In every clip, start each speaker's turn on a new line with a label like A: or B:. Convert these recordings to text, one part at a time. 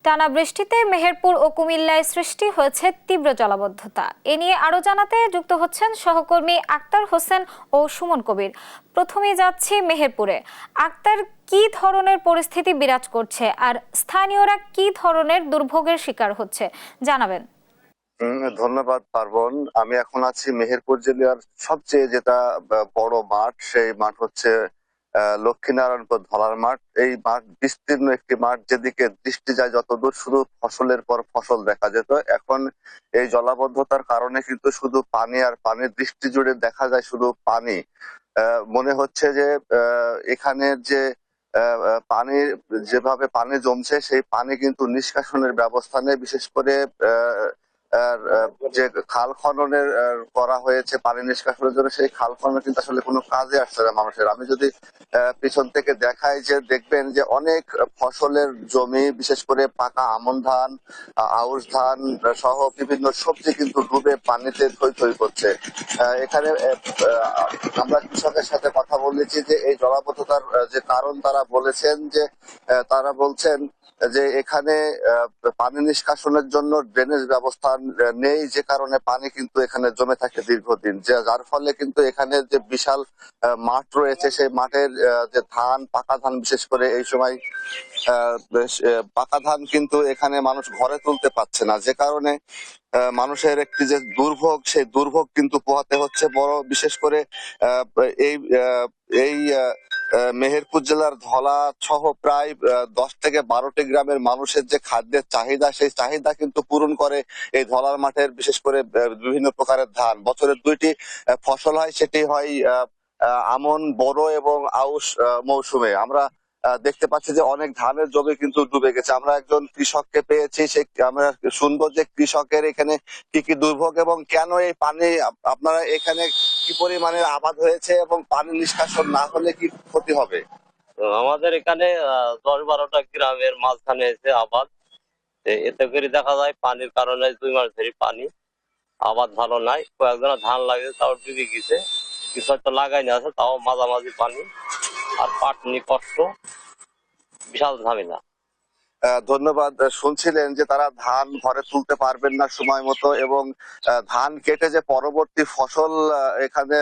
A: টানা বৃষ্টিতে মেহেরপুর ও কুমিল্লায় সৃষ্টি হয়েছে তীব্র জলাবদ্ধতা। এ নিয়ে আরো জানাতে যুক্ত হচ্ছেন সহকর্মী আক্তার হোসেন ও সুমন কবির। প্রথমে যাচ্ছি মেহেরপুরে। আক্তার, কি ধরনের পরিস্থিতি বিরাজ করছে আর স্থানীয়রা কি ধরনের দুর্ভোগের শিকার হচ্ছে জানাবেন।
B: ধন্যবাদ পার্বণ। আমি এখন আছি মেহেরপুর জেলার সবচেয়ে যেটা বড় মাঠ, সেই মাঠ হচ্ছে লক্ষ্মীনারায়ণপুর ধলার মাঠ। এই মাঠ বিস্তীর্ণ একটি মাঠ, যেদিকে দৃষ্টি যায় যতদূর শুধু ফসলের পর ফসল দেখা যেত। এখন এই জলাবদ্ধতার কারণে কিন্তু শুধু পানি আর পানির দৃষ্টি জুড়ে দেখা যায় শুধু পানি। মনে হচ্ছে যে এখানের যে পানির যেভাবে পানি জমছে, সেই পানি কিন্তু নিষ্কাশনের ব্যবস্থা নেই। বিশেষ করে যে খাল খননের করা হয়েছে পানি নিষ্কাশনের জন্য, সেই খাল খনন কিন্তু আসলে কোনো কাজে আসছে না মানুষের। আমি যদি পিছন থেকে দেখাই, যে দেখবেন যে অনেক ফসলের জমি, বিশেষ করে পাকা আমন ধান, আউশ ধান সহ বিভিন্ন সবজি কিন্তু ডুবে পানিতে থই থই করছে। এখানে আমরা কৃষকের সাথে কথা বলেছি যে এই জলাবদ্ধতার যে কারণ তারা বলেছেন, যে তারা বলছেন যে এখানে পানি নিষ্কাশনের জন্য ড্রেনেজ ব্যবস্থা নেই, যে কারণে পানি কিন্তু এখানে জমে থাকে দীর্ঘদিন, যার ফলে কিন্তু এখানে যে বিশাল মাঠ রয়েছে, সেই মাঠের যে ধান, পাকা ধান, বিশেষ করে এই সময় পাকা ধান কিন্তু এখানে মানুষ ঘরে তুলতে পারছে না, যে কারণে মানুষের একটি যে দুর্ভোগ, সেই দুর্ভোগ কিন্তু পোহাতে হচ্ছে। বড় বিশেষ করে এই এই মেহেরপুর জেলার ধলা সহ প্রায় 10 থেকে 12টি গ্রামের মানুষের যে খাদ্যের চাহিদা, সেই চাহিদা কিন্তু পূরণ করে এই ধলার মাঠের বিশেষ করে বিভিন্ন প্রকারের ধান। বছরের দুইটি ফসল হয়, সেটি হয় আমন, বোরো এবং আউশ মৌসুমে। আমরা দেখতে পাচ্ছি যে অনেক ধানের জমি কিন্তু ডুবে গেছে। আমরা একজন কৃষককে পেয়েছি, সে আমরা শুনবো যে কৃষকের এখানে কি কি দুর্ভোগ এবং কেন এই পানি, আপনারা এখানে কি পরিমাণের আবাদ হয়েছে এবং পানি নিষ্কাশন না হলে কি ক্ষতি হবে।
C: আমাদের এখানে 10-12টা গ্রামের মাঝখানে এসে আবাদ, এতে করে দেখা যায় পানির কারণে 2 মাস ধরে পানি, আবাদ ভালো নাই। কয়েকজনা ধান লাগে তাও ডুবে গেছে, কিছু হয়তো লাগাই না আছে, তাও মাঝামাঝি পানি আর পাটনি কষ্ট, বিশাল ঝামেলা।
B: ধন্যবাদ। শুনছিলেন যে তারা ধান ঘরে তুলতে পারবেন না সময় মতো, এবং ধান কেটে যে পরবর্তী ফসল এখানে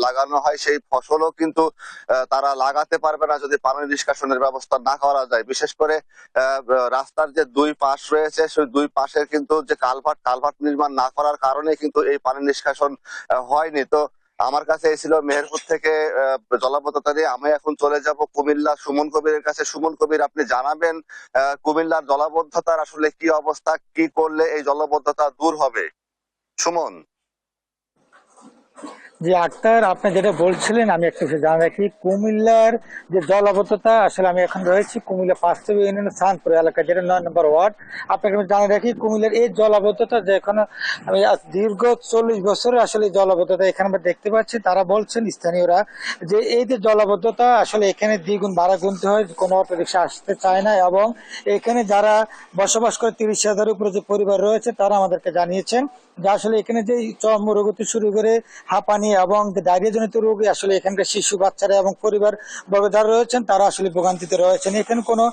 B: লাগানো হয়, সেই ফসলও কিন্তু তারা লাগাতে পারবে না যদি পানি নিষ্কাশনের ব্যবস্থা না করা যায়। বিশেষ করে রাস্তার যে দুই পাশ রয়েছে, সেই দুই পাশের কিন্তু যে কালভার্ট নির্মাণ না করার কারণে কিন্তু এই পানি নিষ্কাশন হয়নি। তো আমার কাছে এসেছিল মেহেরপুর থেকে জলাবদ্ধতা নিয়ে। আমি এখন চলে যাব কুমিল্লা সুমন কবিরের কাছে। সুমন কবির, আপনি জানাবেন কুমিল্লার জলাবদ্ধতার আসলে কি অবস্থা, কি করলে এই জলাবদ্ধতা দূর হবে। সুমন।
D: জি আক্তার, আপনি যেটা বলছিলেন আমি একটু জানা রাখি, কুমিল্লার যে জলাবদ্ধতা, আসলে আমি এখন রয়েছি কুমিল্লা 5 ইউনিয়নের সানপুর এলাকা, যেটা 9 নম্বর ওয়ার্ড। আপনাকে আমি জানা রাখি, কুমিল্লার এই জলাবদ্ধতা যে এখানে আমি দীর্ঘ 40 বছরে আসলে জলাবদ্ধতা এখানে আমরা দেখতে পাচ্ছি। তারা বলছেন স্থানীয়রা যে এই যে জলাবদ্ধতা আসলে এখানে দ্বিগুণ বাড়া গুনতে হয়, কোনো অটো রিক্সা আসতে চায় না, এবং এখানে যারা বসবাস করে 30,000 উপরে যে পরিবার রয়েছে, তারা আমাদেরকে জানিয়েছেন যে আসলে এখানে যে চর্মরোগ থেকে শুরু করে হাঁপানি এবং ডায়রিয়া জনিত রোগী, আসলে এখানকার শিশু বাচ্চারা এবং পরিবার বর্গ যারা রয়েছেন তারা আসলে ভোগান্তিতে রয়েছেন। এখানে কোনো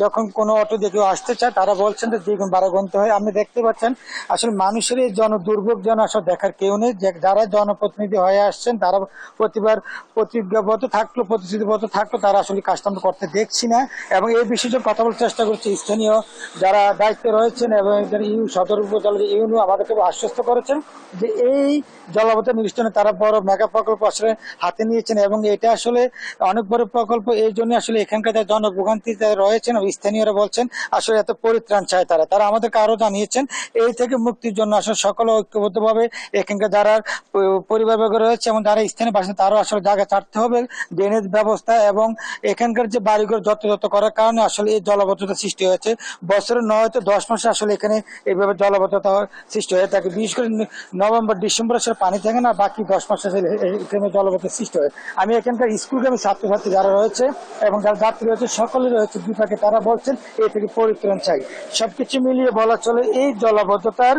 D: যখন কোনো অটো দিয়ে কেউ আসতে চায়, তারা বলছেন যে দ্বিগুণ বাড়া গুনতে হয়। আপনি দেখতে পাচ্ছেন আসলে মানুষের এই দুর্ভোগ যেন আসলে দেখার কেউ নেই। যারা জনপ্রতিনিধি হয়ে আসছেন তারা প্রতিজ্ঞাবদ্ধ থাকলো, প্রতিশ্রুতিবদ্ধ থাকলো, তারা আসলে কাজটা আমরা করতে দেখছি না। এবং এই বিষয়ে কথা বলার চেষ্টা করছি স্থানীয় যারা দায়িত্বে রয়েছেন, এবং সদর উপজেলার ইউনিয়ন আমাদেরকে আশ্বস্ত করেছেন যে এই জলাবদ্ধতা নিরসনে তারা বড় মেগা প্রকল্প আসলে হাতে নিয়েছেন, এবং এটা আসলে অনেক বড় প্রকল্প। এই জন্য আসলে এখানকার যারা জনভোগান্তি রয়েছেন স্থানীয়রা বলছেন আসলে এত পরিত্রাণ চায় তারা। তারা আমাদেরকে আরো জানিয়েছেন এই থেকে মুক্তির জন্য আসলে সকলে ঐক্যবদ্ধভাবে এখানকার যারা পরিবারবর্গ রয়েছে এবং যারা স্থানীয় বাসিন্দা, তারাও আসলে জায়গা ছাড়তে হবে, ড্রেনেজ ব্যবস্থা এবং এখানকার যে বাড়িঘর যত্র করার কারণে আসলে এই জলাবদ্ধতা সৃষ্টি হয়েছে। বছরে 9 থেকে 10 মাসে আসলে এখানে এইভাবে জলাবদ্ধতা সৃষ্টি হয়ে থাকে। বিশেষ করে নভেম্বর ডিসেম্বর আসলে পানি থাকে না, বাকি 10 মাসে এখানে জলাবদ্ধতা সৃষ্টি হয়। আমি এখানকার স্কুলগামী ছাত্রছাত্রী যারা রয়েছে এবং যারা যাত্রী রয়েছে সকলে রয়েছে বিপাকে, তারা বলছেন এই থেকে পরিত্রাণ চাই। সবকিছু মিলিয়ে বলা চলে এই জলাবদ্ধতার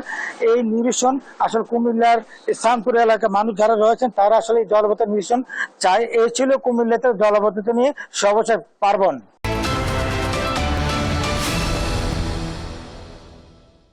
D: এই নিরসন আসলে কুমিল্লার ইসলামপুর এলাকার মানুষ যারা রয়েছেন তারা আসলে এই জলাবদ্ধতা নিরসন চায়। এই ছিল কুমিল্লাতে জলাবদ্ধতা নিয়ে সর্বশেষ পার্বণ।